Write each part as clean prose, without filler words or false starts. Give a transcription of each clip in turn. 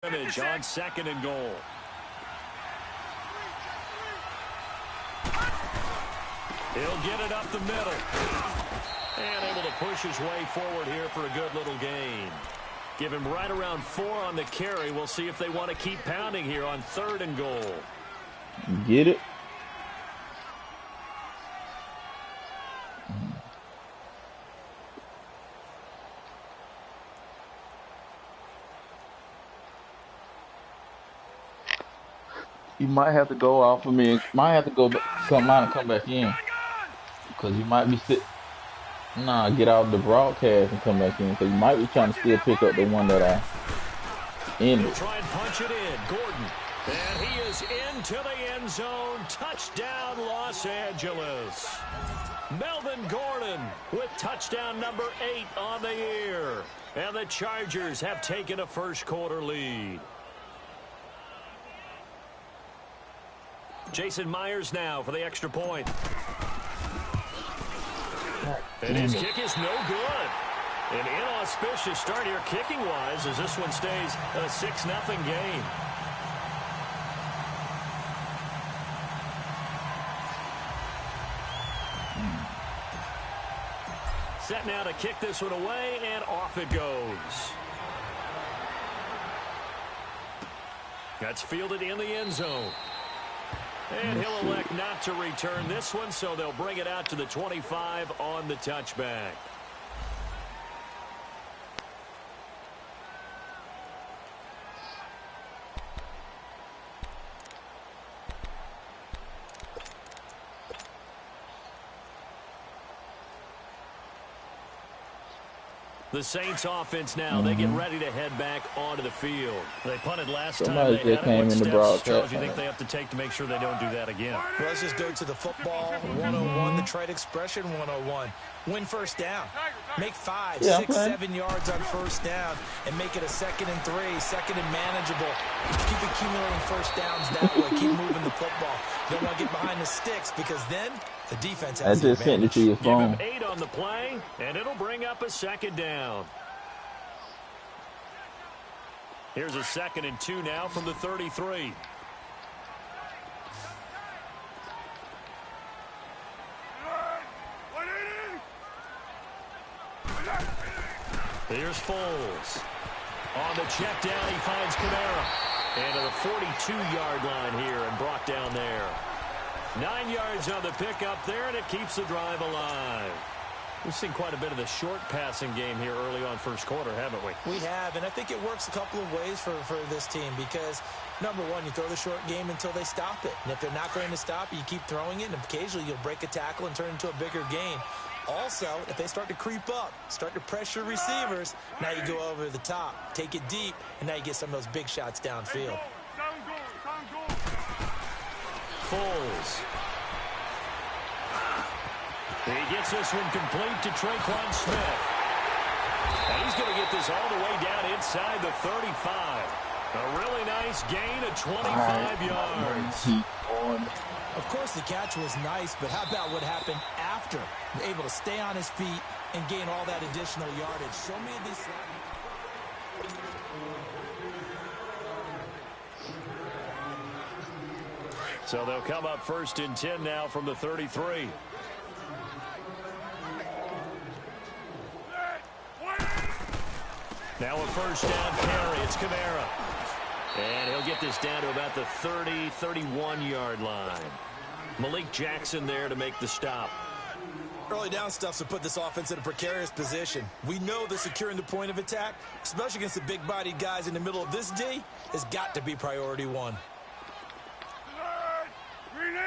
scrimmage on 2nd and goal. He'll get it up the middle. And able to push his way forward here for a good little gain. Give him right around 4 on the carry. We'll see if they want to keep pounding here on 3rd and goal. Get it. You might have to go off of me. Might have to go come out and come back in. Because you might be get out of the broadcast and come back in. Because you might be trying to still pick up the one that I ended. He'll try and punch it in. Gordon. And he is into the end zone. Touchdown, Los Angeles. Melvin Gordon with touchdown number 8 on the year. And the Chargers have taken a first quarter lead. Jason Myers now for the extra point. And his kick is no good. An inauspicious start here kicking-wise as this one stays a 6-0 game. Set now to kick this one away, and off it goes. That's fielded in the end zone. And he'll elect not to return this one, so they'll bring it out to the 25 on the touchback. The Saints offense now, they get ready to head back onto the field. They punted last time. They had came in the broadcast. Charles, you think they have to take to make sure they don't do that again? Well, let's just go to the football 101, the trade expression 101. Win first down. Make 5, 6, 7 yards on first down and make it a 2nd and 3, 2nd and manageable. Keep accumulating first downs that way. Keep moving the football. You don't want to get behind the sticks because then the defense has the advantage. I just sent it to your phone. Give him 8 on the play, and it'll bring up a 2nd down. Here's a 2nd and 2 now from the 33. Here's Foles. On the check down, he finds Kamara. And to the 42-yard line here and brought down there. 9 yards on the pickup there, and it keeps the drive alive. We've seen quite a bit of the short passing game here early on first quarter, haven't we? We have, and I think it works a couple of ways for this team because, number one, you throw the short game until they stop it. And if they're not going to stop it, you keep throwing it, and occasionally you'll break a tackle and turn it into a bigger gain. Also, if they start to creep up, start to pressure receivers, now you go over the top, take it deep, and now you get some of those big shots downfield. Foles. He gets this one complete to Traquan Smith. And he's going to get this all the way down inside the 35. A really nice gain of 25 yards. Of course, the catch was nice, but how about what happened after? Able to stay on his feet and gain all that additional yardage. So many of these... So they'll come up 1st and 10 now from the 33. Now a first down carry. It's Kamara. And he'll get this down to about the 30, 31-yard line. Malik Jackson there to make the stop. Early down stuff to put this offense in a precarious position. We know that securing the point of attack, especially against the big-bodied guys in the middle of this D, has got to be priority 1.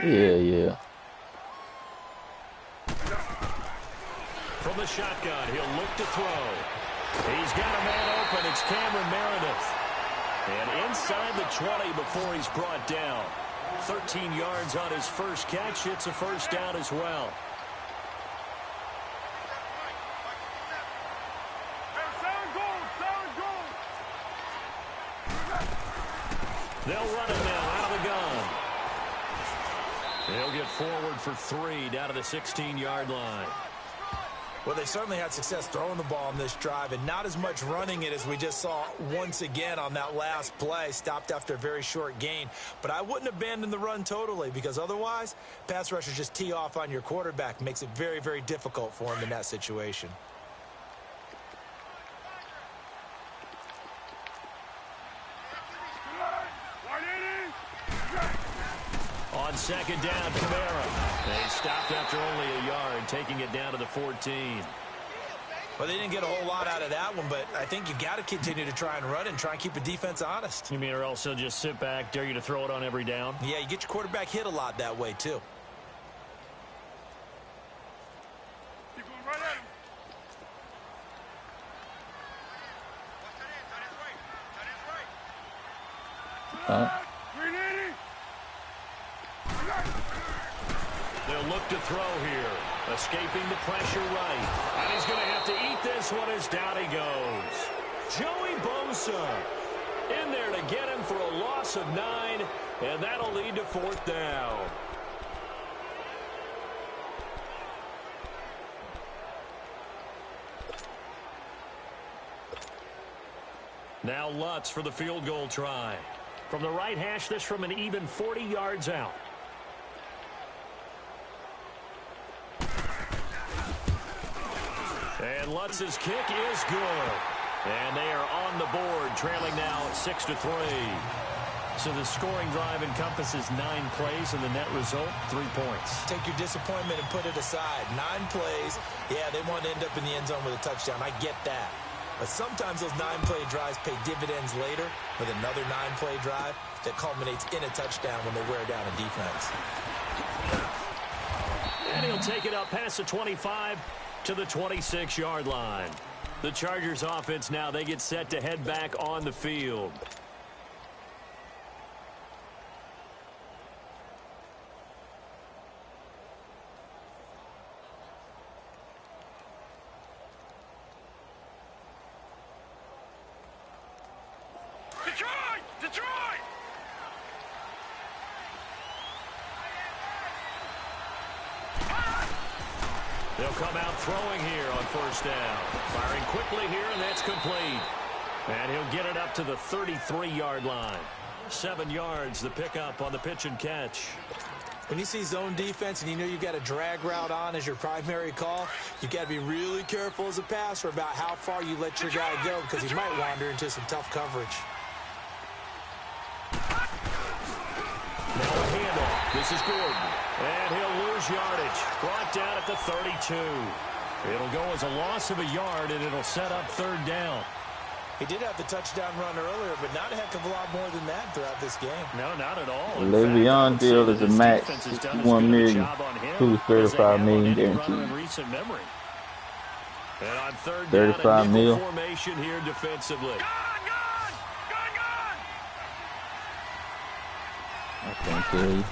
Yeah. From the shotgun, he'll look to throw. He's got a man open. It's Cameron Meredith. And inside the 20 before he's brought down. 13 yards on his first catch. It's a first down as well. They'll run it now out of the gun. They'll get forward for 3 down to the 16-yard line. Well, they certainly had success throwing the ball on this drive and not as much running it as we just saw once again on that last play. Stopped after a very short gain. But I wouldn't abandon the run totally because otherwise, pass rushers just tee off on your quarterback. Makes it very, very difficult for him in that situation. On second down, Kamara. They stopped after only a yard, taking it down to the 14. Well, they didn't get a whole lot out of that one, but I think you got to continue to try and run and try and keep the defense honest. You mean or else they'll just sit back, dare you to throw it on every down? Yeah, you get your quarterback hit a lot that way, too. Keep going right at him. They'll look to throw here. Escaping the pressure right. And he's going to have to eat this one as down he goes. Joey Bosa in there to get him for a loss of 9, and that'll lead to fourth down. Now Lutz for the field goal try. From the right hash, this from an even 40 yards out. And Lutz's kick is good. And they are on the board, trailing now 6-3. So the scoring drive encompasses 9 plays, and the net result, 3 points. Take your disappointment and put it aside. 9 plays. Yeah, they want to end up in the end zone with a touchdown. I get that. But sometimes those 9-play drives pay dividends later with another 9-play drive that culminates in a touchdown when they wear down a defense. And he'll take it up past the 25 to the 26-yard line. The Chargers offense now, they get set to head back on the field. Detroit! They'll come out throwing here on first down. Firing quickly here, and that's complete. And he'll get it up to the 33-yard line. 7 yards, the pickup on the pitch and catch. When you see zone defense and you know you've got a drag route on as your primary call, you've got to be really careful as a passer about how far you let your guy go because he might wander into some tough coverage. Now a handoff. This is Gordon. And he'll lose yardage. Brought down at the 32. It'll go as a loss of a yard, and it'll set up third down. He did have the touchdown run earlier, but not a heck of a lot more than that throughout this game. No, not at all. Le'Veon deal is a max, $61 million, to $35 million guaranteed. And on third 35 down, a mil. nickel formation here defensively. I can't tell you.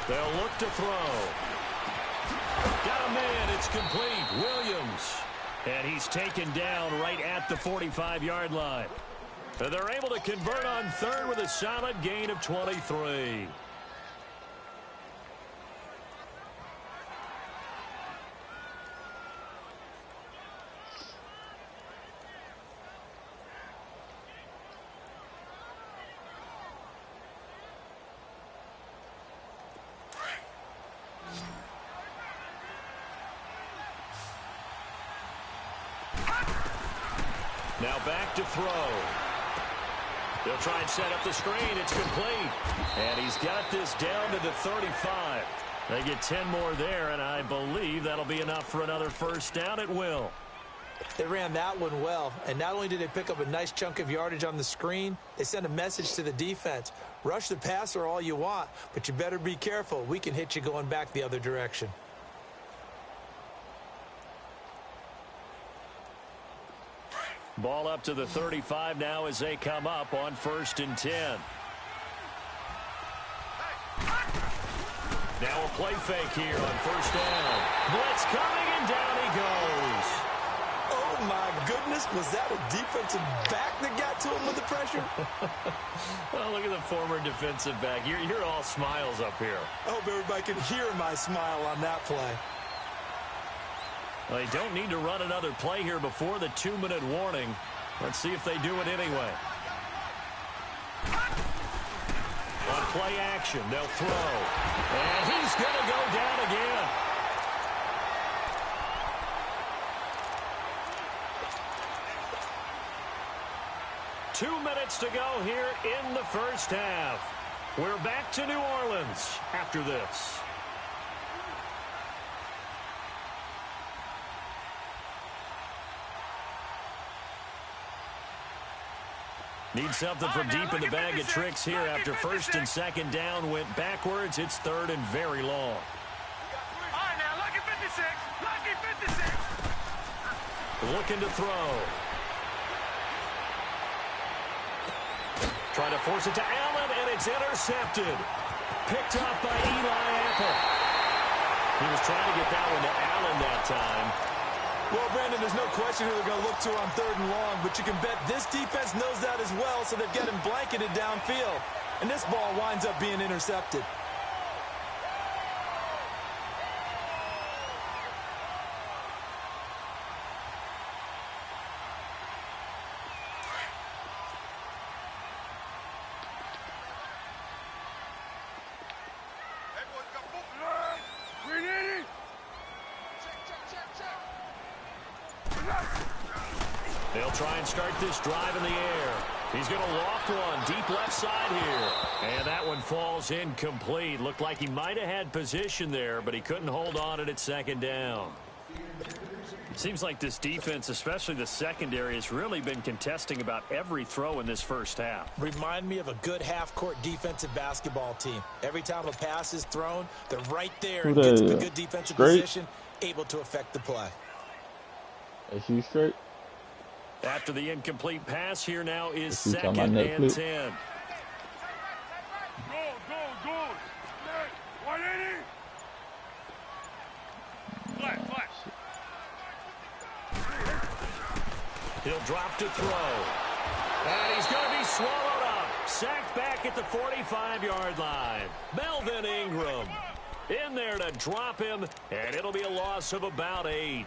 They'll look to throw. Got a man. It's complete. Williams. And he's taken down right at the 45-yard line. And they're able to convert on third with a solid gain of 23. Now back to throw. They'll try and set up the screen. It's complete. And he's got this down to the 35. They get 10 more there, and I believe that'll be enough for another first down. It will. They ran that one well, and not only did they pick up a nice chunk of yardage on the screen, they sent a message to the defense. Rush the passer all you want, but you better be careful. We can hit you going back the other direction. Ball up to the 35 now as they come up on 1st and 10. Now a play fake here on first down. Blitz coming, and down he goes. Oh, my goodness. Was that a defensive back that got to him with the pressure? Well, look at the former defensive back. You're all smiles up here. I hope everybody can hear my smile on that play. Well, they don't need to run another play here before the 2-minute warning. Let's see if they do it anyway. On play action, they'll throw. And he's going to go down again. Two minutes to go here in the first half. We're back to New Orleans after this. Need something from deep in the bag of tricks here after first and second down went backwards. It's third and very long. All right, now, lucky 56. Lucky 56. Looking to throw. Trying to force it to Allen, and it's intercepted. Picked up by Eli Apple. He was trying to get that one to Allen that time. Well, Brandon, there's no question who they're going to look to on third and long, but you can bet this defense knows that as well, so they've got him blanketed downfield. And this ball winds up being intercepted. Hey, boys, got football. Green 80. They'll try and start this drive in the air. He's going to loft one deep left side here. And that one falls incomplete. Looked like he might have had position there, but he couldn't hold on at second down. It seems like this defense, especially the secondary, has really been contesting about every throw in this first half. Remind me of a good half-court defensive basketball team. Every time a pass is thrown, they're right there and gets in a good defensive position, able to affect the play. Is you straight? After the incomplete pass, here now is You talking second about and Netflix? 10. Go. 180. Flat. He'll drop to throw. And he's going to be swallowed up. Sacked back at the 45-yard line. Melvin Ingram in there to drop him, and it'll be a loss of about 8.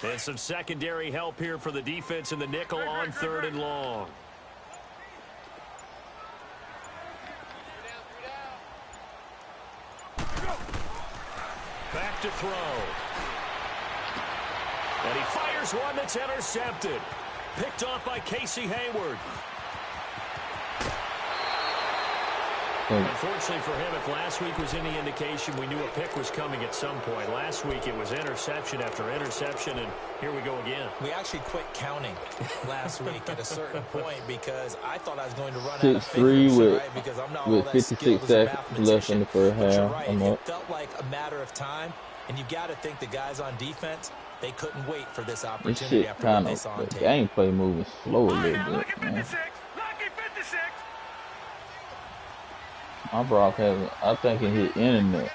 And some secondary help here for the defense in the nickel on third and long. Back to throw. And he fires one that's intercepted. Picked off by Casey Hayward. Unfortunately for him, if last week was any indication, we knew a pick was coming at some point. Last week it was interception after interception, and here we go again. We actually quit counting last week at a certain point because I thought I was going to run out of fingers, 6-3 right? Because I'm not all with that 56 skilled as a seconds left in the first But you're half. right. I'm It up. felt like a matter of time, and you got to think the guys on defense, they couldn't wait for this This opportunity shit after what kind they of, saw on the tape. gameplay moving slow a All right, little now, lucky bit, man. 56. Lucky 56. My broadcast, I think it hit internet.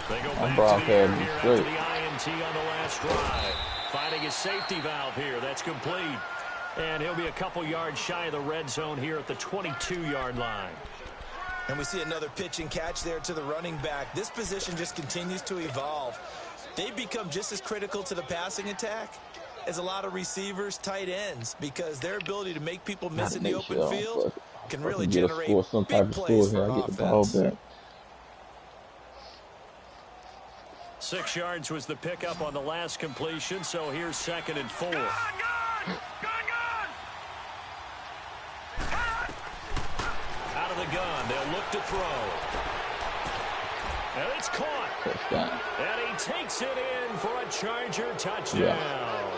They go I'm back to the air broadcasting here after straight. the INT on the last drive. Finding his safety valve here. That's complete. And he'll be a couple yards shy of the red zone here at the 22-yard line. And we see another pitch and catch there to the running back. This position just continues to evolve. They've become just as critical to the passing attack as a lot of receivers, tight ends, because their ability to make people miss in the open field can really generate big plays for an offense. 6 yards was the pickup on the last completion, so here's second and 4. Gone. Out of the gun, they'll look to throw. And it's caught. Touchdown. And he takes it in for a Charger touchdown.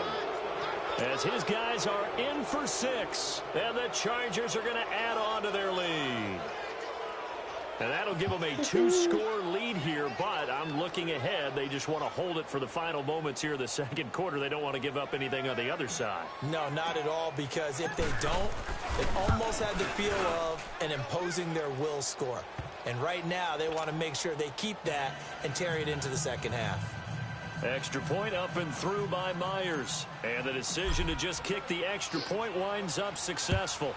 As his guys are in for 6. And the Chargers are going to add on to their lead. And that'll give them a 2-score lead here, but I'm looking ahead. They just want to hold it for the final moments here of the second quarter. They don't want to give up anything on the other side. No, not at all, because if they don't, it almost had the feel of an imposing their will score. And right now, they want to make sure they keep that and carry it into the second half. Extra point up and through by Myers. And the decision to just kick the extra point winds up successful.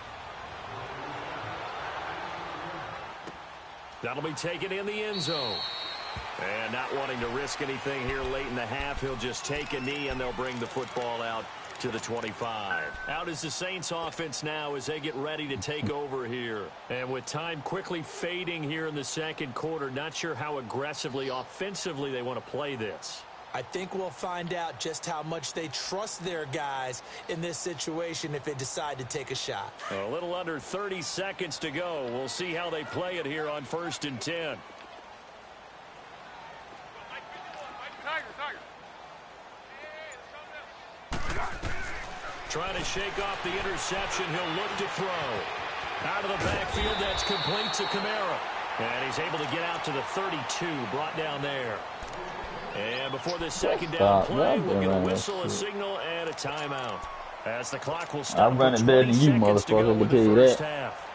That'll be taken in the end zone. And not wanting to risk anything here late in the half, he'll just take a knee and they'll bring the football out to the 25. Out is the Saints offense now as they get ready to take over here. And with time quickly fading here in the second quarter, not sure how aggressively, offensively they want to play this. I think we'll find out just how much they trust their guys in this situation if they decide to take a shot. A little under 30 seconds to go. We'll see how they play it here on 1st and 10. Trying to shake off the interception. He'll look to throw. Out of the backfield, that's complete to Kamara. And he's able to get out to the 32, brought down there. And before this second down play, we'll get a whistle, a signal, and a timeout. As the clock will stop. I'm running better than you, motherfucker. I'll tell you that. Half.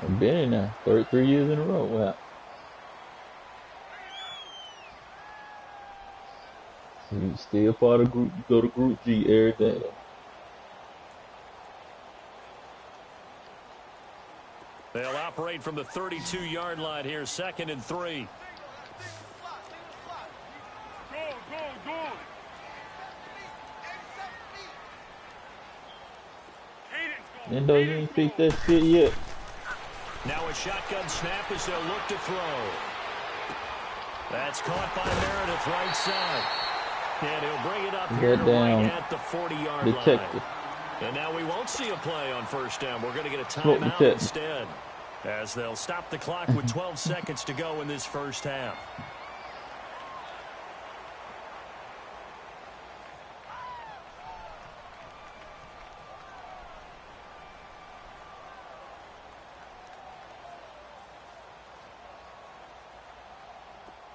I've been in there 33 years in a row. Wow. You still part of group. Go to Group G every day. They'll operate from the 32-yard line here, 2nd and 3. Go. Nendo, you ain't fixed that shit yet. Now a shotgun snap as they'll look to throw. That's caught by Meredith, right side. And he'll bring it up here right at the 40-yard line. And now we won't see a play on 1st down. We're going to get a timeout instead, as they'll stop the clock with 12 seconds to go in this first half.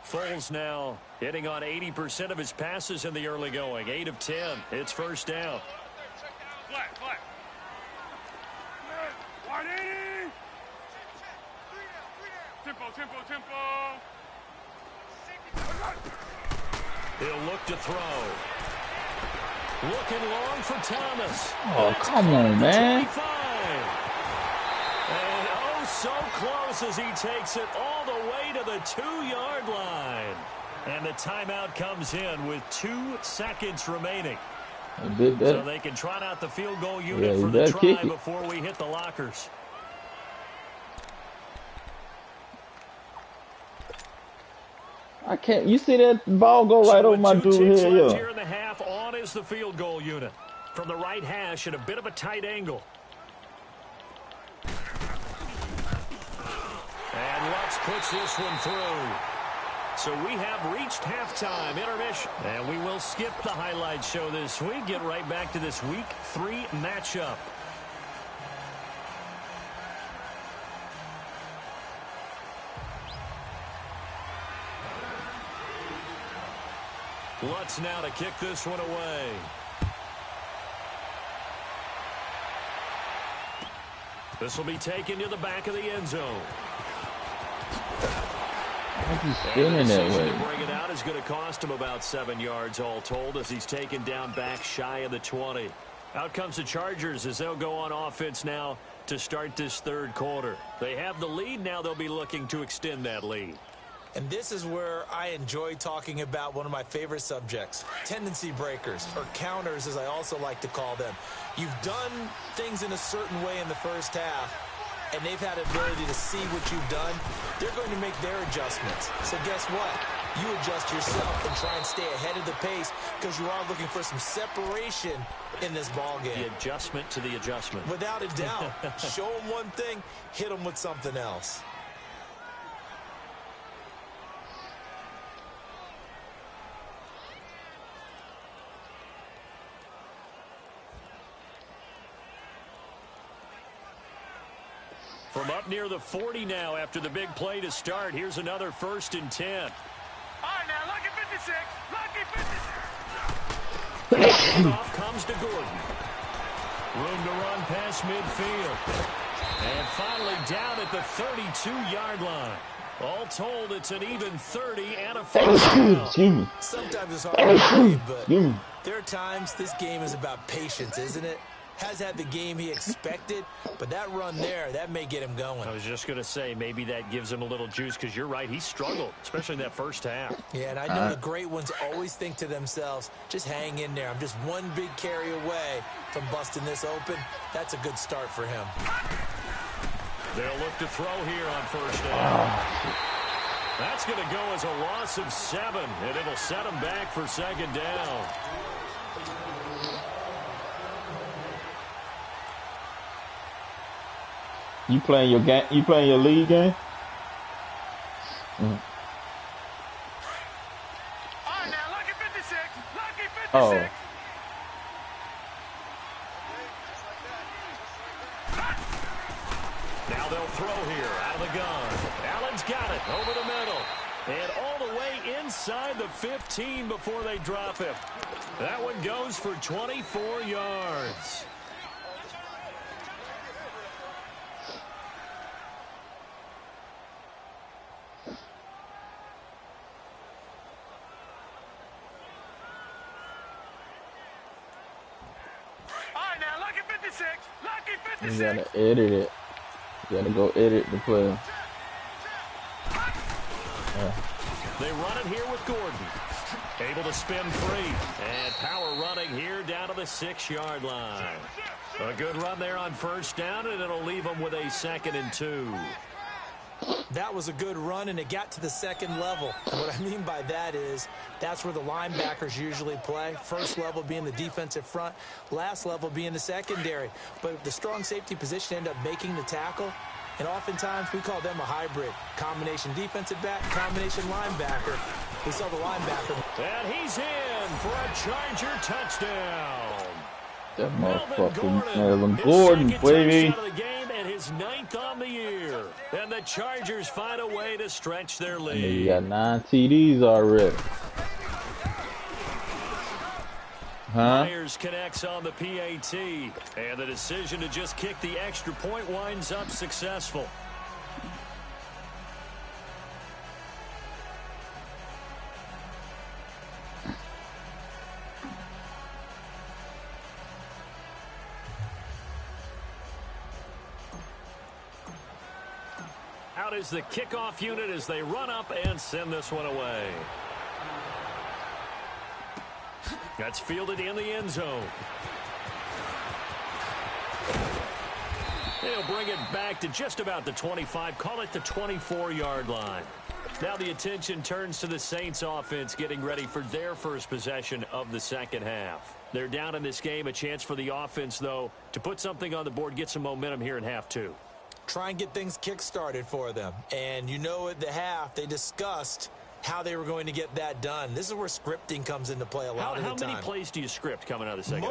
Foles now hitting on 80% of his passes in the early going. 8 of 10. It's 1st down. Flat. 180. Tempo. He'll look to throw. Looking long for Thomas. Oh, come on, man. 25. And oh, so close as he takes it all the way to the 2-yard line. And the timeout comes in with 2 seconds remaining. So they can trot out the field goal unit for the try before we hit the lockers. I can't. You see that ball go right over my dude head? Yeah. Here in the half, on is the field goal unit from the right hash at a bit of a tight angle. And Lutz puts this one through. So we have reached halftime intermission. And we will skip the highlight show this week. Get right back to this Week 3 matchup. Lutz now to kick this one away. This will be taken to the back of the end zone. He's spinning that way. To bring it out is going to cost him about 7 yards all told as he's taken down back shy of the 20. Out comes the Chargers as they'll go on offense now to start this third quarter. They have the lead. Now they'll be looking to extend that lead. And this is where I enjoy talking about one of my favorite subjects, tendency breakers, or counters as I also like to call them. You've done things in a certain way in the first half, and they've had the ability to see what you've done. They're going to make their adjustments. So guess what? You adjust yourself and try and stay ahead of the pace because you are looking for some separation in this ball game. The adjustment to the adjustment. Without a doubt. Show them one thing, hit them with something else. From up near the 40 now after the big play to start. Here's another 1st and 10. All right, now, lucky 56. Lucky 56. Off comes to Gordon. Room to run past midfield. And finally down at the 32-yard line. All told, it's an even 30 and a first down. Excuse me. Sometimes it's hard to believe, but there are times this game is about patience, isn't it? Has had the game he expected, but that run there, that may get him going. I was just going to say, maybe that gives him a little juice, because you're right, he struggled, especially in that first half. Yeah, and I know the great ones always think to themselves, just hang in there. I'm just one big carry away from busting this open. That's a good start for him. They'll look to throw here on first down. That's going to go as a loss of 7, and it'll set him back for second down. You playing your game? You playing your league game? All right, now, lucky 56. Lucky 56. Oh. Now they'll throw here out of the gun. Allen's got it over the middle. And all the way inside the 15 before they drop him. That one goes for 24 yards. You gotta edit it. You gotta go edit the play. They run it here with Gordon. Able to spin free. And power running here down to the 6-yard line. A good run there on first down, and it'll leave them with a 2nd and 2. That was a good run, and it got to the second level. And what I mean by that is that's where the linebackers usually play. First level being the defensive front, last level being the secondary. But the strong safety position ended up making the tackle, and oftentimes we call them a hybrid. Combination defensive back, combination linebacker. We saw the linebacker. And he's in for a Charger touchdown. That motherfucking Melvin Gordon, baby. His 9th on the year. And the Chargers find a way to stretch their lead. You got 9 TDs already. Myers connects on the PAT. And the decision to just kick the extra point winds up successful. Out is the kickoff unit as they run up and send this one away. That's fielded in the end zone. They'll bring it back to just about the 25, call it the 24-yard line. Now the attention turns to the Saints offense getting ready for their first possession of the second half. They're down in this game, a chance for the offense, though, to put something on the board, get some momentum here in half 2. Try and get things kick-started for them. And you know at the half, they discussed how they were going to get that done. This is where scripting comes into play a lot of the time. How many plays do you script coming out of the second?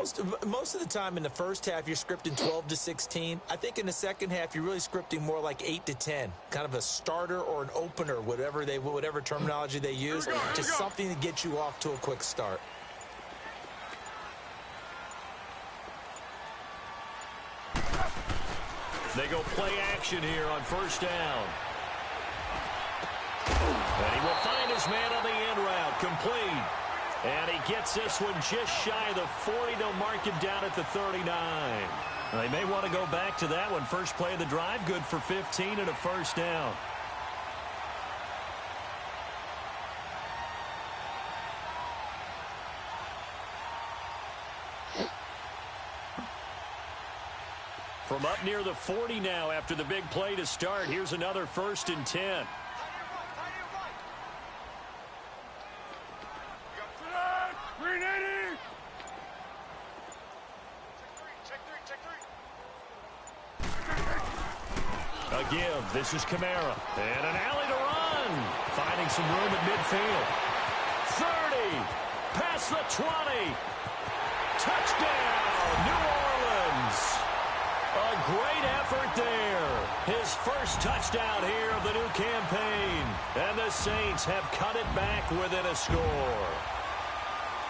Most of the time in the first half, you're scripting 12 to 16. I think in the second half, you're really scripting more like 8 to 10. Kind of a starter or an opener, whatever terminology they use. Just something to get you off to a quick start. They go play action here on first down. And he will find his man on the end route, complete. And he gets this one just shy of the 40. They'll mark him down at the 39. They may want to go back to that one. First play of the drive, good for 15 and a first down. From up near the 40 now after the big play to start. Here's another 1st and 10. A give. This is Kamara. And an alley to run. Finding some room at midfield. 30. Past the 20. Touchdown, New Orleans. A great effort there. His first touchdown here of the new campaign. And the Saints have cut it back within a score.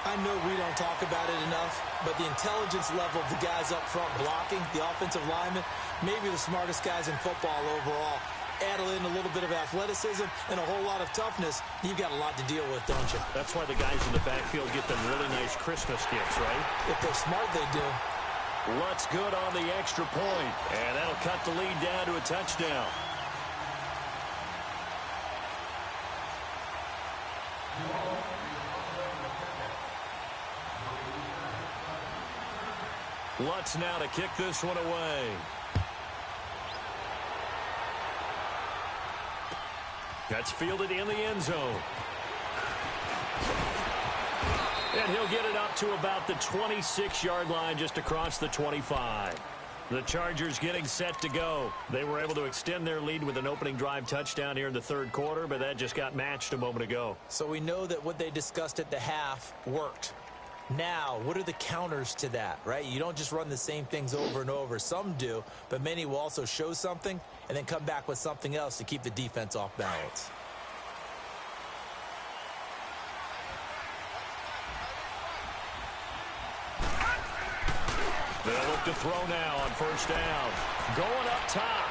I know we don't talk about it enough, but the intelligence level of the guys up front blocking, the offensive linemen, maybe the smartest guys in football overall. Add in a little bit of athleticism and a whole lot of toughness, you've got a lot to deal with, don't you? That's why the guys in the backfield get them really nice Christmas gifts, right? If they're smart, they do. Looks good on the extra point, and that'll cut the lead down to a touchdown. Lutz now to kick this one away. That's fielded in the end zone. And he'll get it up to about the 26-yard line, just across the 25. The Chargers getting set to go. They were able to extend their lead with an opening drive touchdown here in the third quarter, but that just got matched a moment ago. So we know that what they discussed at the half worked. Now, what are the counters to that, right? You don't just run the same things over and over. Some do, but many will also show something and then come back with something else to keep the defense off balance. They'll look to throw now on first down. Going up top.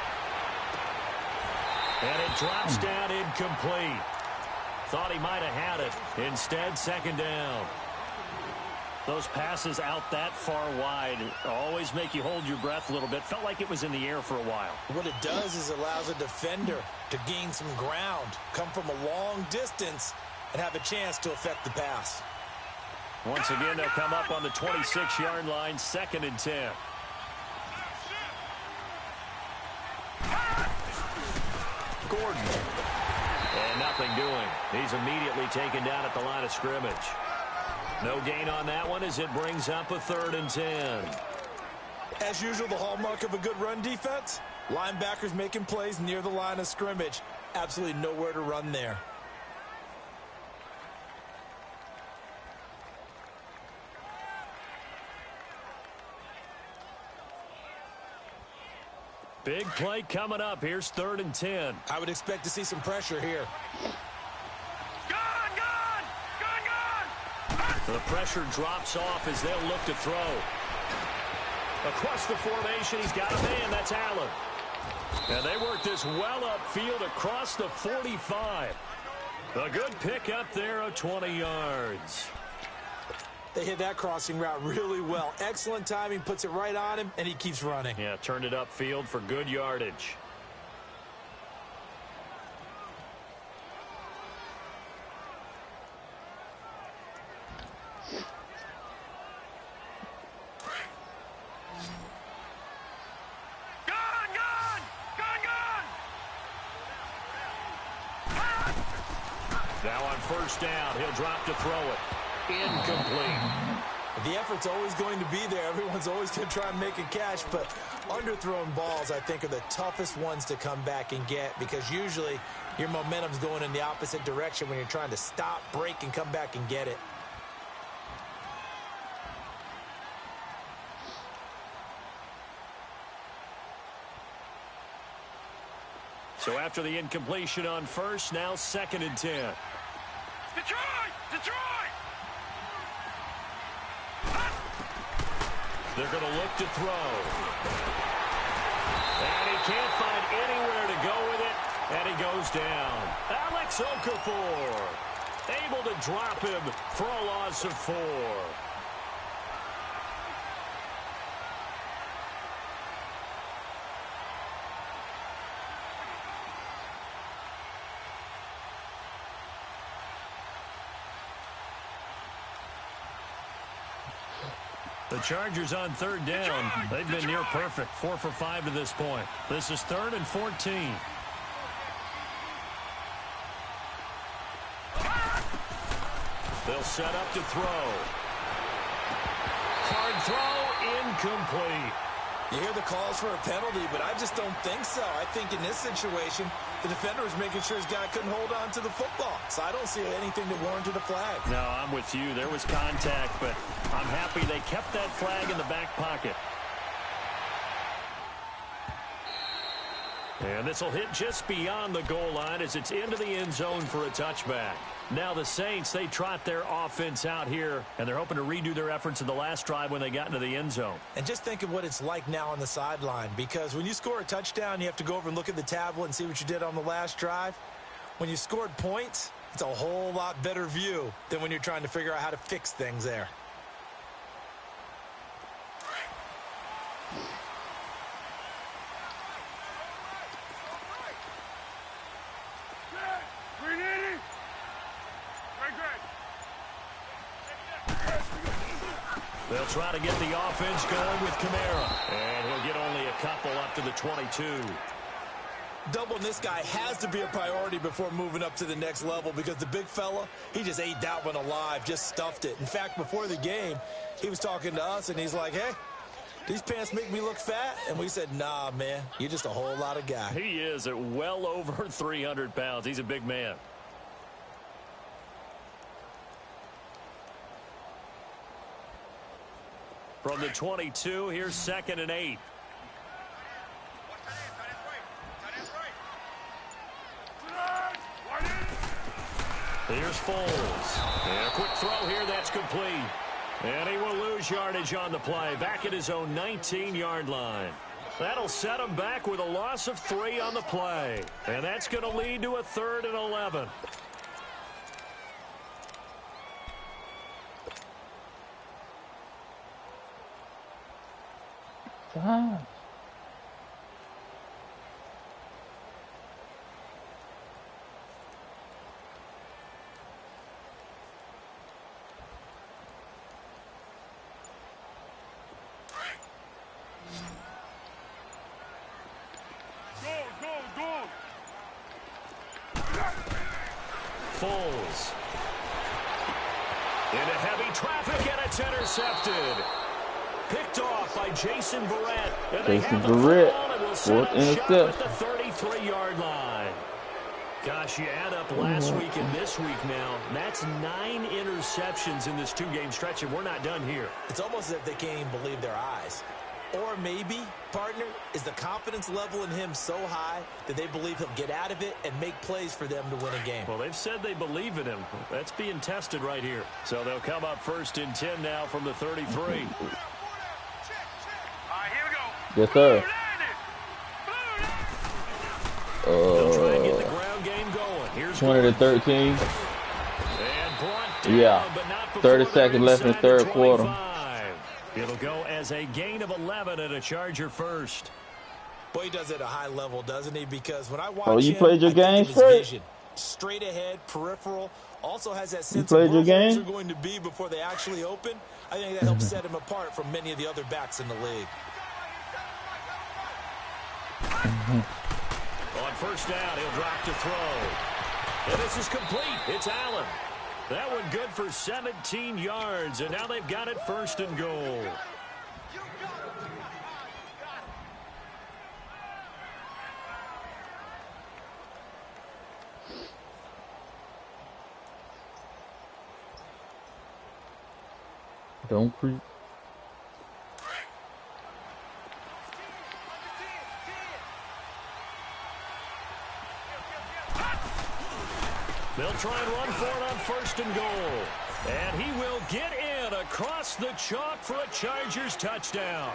And it drops down incomplete. Thought he might have had it. Instead, second down. Those passes out that far wide always make you hold your breath a little bit. Felt like it was in the air for a while. What it does is it allows a defender to gain some ground, come from a long distance, and have a chance to affect the pass. Once again, they'll come up on the 26-yard line, 2nd and 10. Gordon. And nothing doing. He's immediately taken down at the line of scrimmage. No gain on that one as it brings up a 3rd and 10. As usual, the hallmark of a good run defense, linebackers making plays near the line of scrimmage. Absolutely nowhere to run there. Big play coming up. Here's 3rd and 10. I would expect to see some pressure here. The pressure drops off as they'll look to throw. Across the formation, he's got a man. That's Allen. And they work this well upfield across the 45. A good pick up there of 20 yards. They hit that crossing route really well. Excellent timing, puts it right on him, and he keeps running. Yeah, turned it upfield for good yardage. Now on first down, he'll drop to throw it. Incomplete. The effort's always going to be there. Everyone's always going to try and make a catch, but underthrown balls, I think, are the toughest ones to come back and get because usually your momentum's going in the opposite direction when you're trying to stop, break, and come back and get it. So after the incompletion on first, now 2nd and 10. Detroit! Detroit! They're going to look to throw. And he can't find anywhere to go with it, and he goes down. Alex Okafor able to drop him for a loss of 4. The Chargers on 3rd down. They've been near perfect. 4 for 5 to this point. This is 3rd and 14. They'll set up to throw. Hard throw, incomplete. You hear the calls for a penalty, but I just don't think so. I think in this situation, the defender was making sure his guy couldn't hold on to the football. So I don't see anything that warranted a flag. No, I'm with you. There was contact, but I'm happy they kept that flag in the back pocket. And this will hit just beyond the goal line as it's into the end zone for a touchback. Now the Saints, they trot their offense out here, and they're hoping to redo their efforts in the last drive when they got into the end zone. And just think of what it's like now on the sideline, because when you score a touchdown, you have to go over and look at the tablet and see what you did on the last drive. When you scored points, it's a whole lot better view than when you're trying to figure out how to fix things there. They'll try to get the offense going with Kamara. And he'll get only a couple up to the 22. Doubling this guy has to be a priority before moving up to the next level, because the big fella, he just ate that one alive, just stuffed it. In fact, before the game, he was talking to us, and he's like, hey, these pants make me look fat? And we said, nah, man, you're just a whole lot of guy. He is at well over 300 pounds. He's a big man. From the 22, here's 2nd and 8. Here's Foles. And a quick throw here, that's complete. And he will lose yardage on the play, back at his own 19-yard line. That'll set him back with a loss of 3 on the play. And that's going to lead to a 3rd and 11. God. Foles. Into heavy traffic, and it's intercepted. Picked off by Jason Verrett. And they have the ball, and will set up shop at the 33-yard line. Gosh, you add up last week and this week now, that's 9 interceptions in this 2-game stretch, and we're not done here. It's almost as if they can't even believe their eyes. Or maybe, partner, is the confidence level in him so high that they believe he'll get out of it and make plays for them to win a game. Well, they've said they believe in him. That's being tested right here. So they'll come up 1st and 10 now from the 33. Yes, sir. They'll try and get the ground game going. Here's 20-13. And brought down, Yeah. but not 30 before seconds left in the 3rd quarter. 25. It'll go as a gain of 11 and a Charger first. Boy, he does it at a high level, doesn't he? Because when I watch Oh, you him, played your I think game of his straight? vision. Straight ahead, peripheral. Also has that sense played of your where holes game? are going to be before they actually open. I think that helps set him apart from many of the other backs in the league. On 1st down, he'll drop to throw. And this is complete. It's Allen. That one good for 17 yards, and now they've got it 1st and goal. Don't creep. They'll try and run for it on 1st and goal. And he will get in across the chalk for a Chargers touchdown.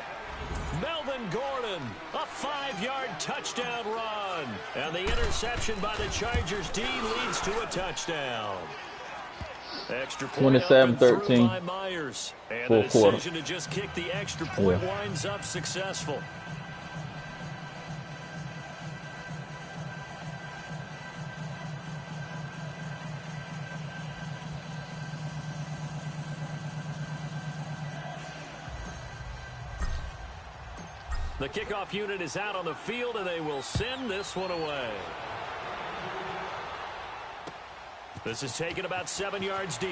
Melvin Gordon, a 5-yard touchdown run. And the interception by the Chargers D leads to a touchdown. Extra point 27-13. by Myers. And Full the quarter. decision to just kick the extra point winds up successful. The kickoff unit is out on the field, and they will send this one away. This is taken about 7 yards deep.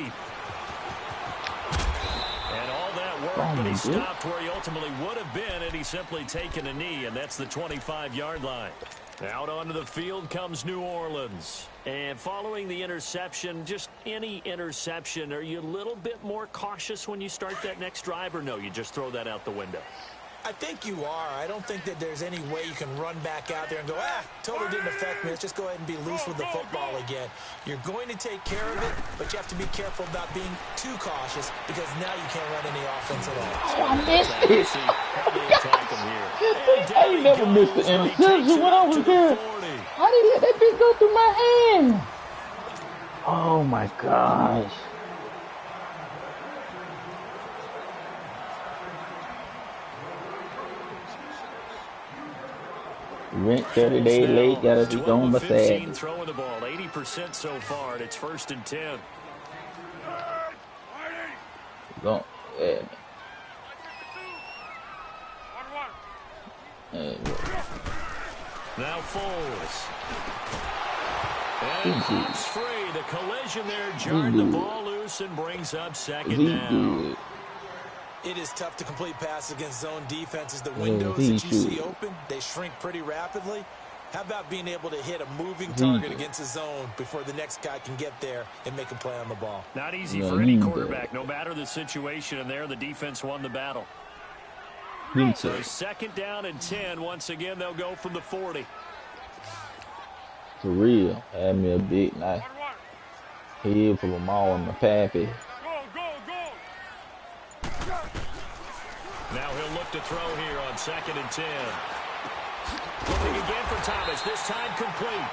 And all that work, but he stopped where he ultimately would have been had he simply taken a knee, and that's the 25-yard line. Out onto the field comes New Orleans. And following the interception, just any interception, are you a little bit more cautious when you start that next drive, or no, you just throw that out the window? I think you are. I don't think that there's any way you can run back out there and go, totally didn't affect me. Let's just go ahead and be loose with the football again. You're going to take care of it, but you have to be careful about being too cautious because now you can't run any offense at all. Oh, I missed it. I ain't never missed the interception when I was there. How did he let that bitch go through my hand? Oh, my gosh. Rent 30 days late, gotta be gone by Saturday. Throwing the ball, 80% so far, and it's 1st and 10. Go, yeah. Now Foles. And Foles free. The collision there jarred the ball loose and brings up 2nd down. It is tough to complete passes against zone defenses. The windows that you see open, they shrink pretty rapidly. How about being able to hit a moving target against a zone before the next guy can get there and make a play on the ball? Not easy for any quarterback, no matter the situation. And there, the defense won the battle. So 2nd down and 10. Once again, they'll go from the 40. For real. Had me a big night. Head full of maul in the pappy. Now he'll look to throw here on 2nd and 10. Looking again for Thomas, this time complete.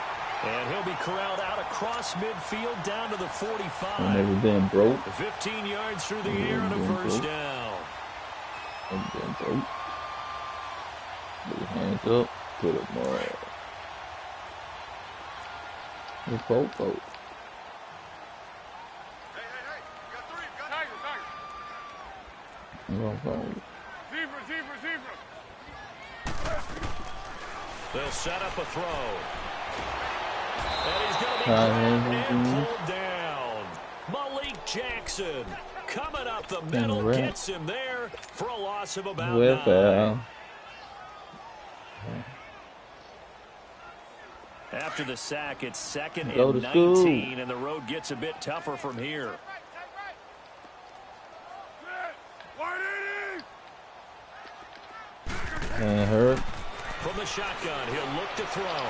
And he'll be corralled out across midfield down to the 45. Never been broke. 15 yards through the air and a 1st down. Never been broke. Put your hands up. Put it more. It's folk. Hey, you got 3, Tiger. Zebra. They'll set up a throw. And he's going to be grabbed and pulled down. Malik Jackson coming up the middle, gets him there for a loss of about 9. After the sack, it's 2nd and 19, and the road gets a bit tougher from here. And hurt. From the shotgun, he'll look to throw.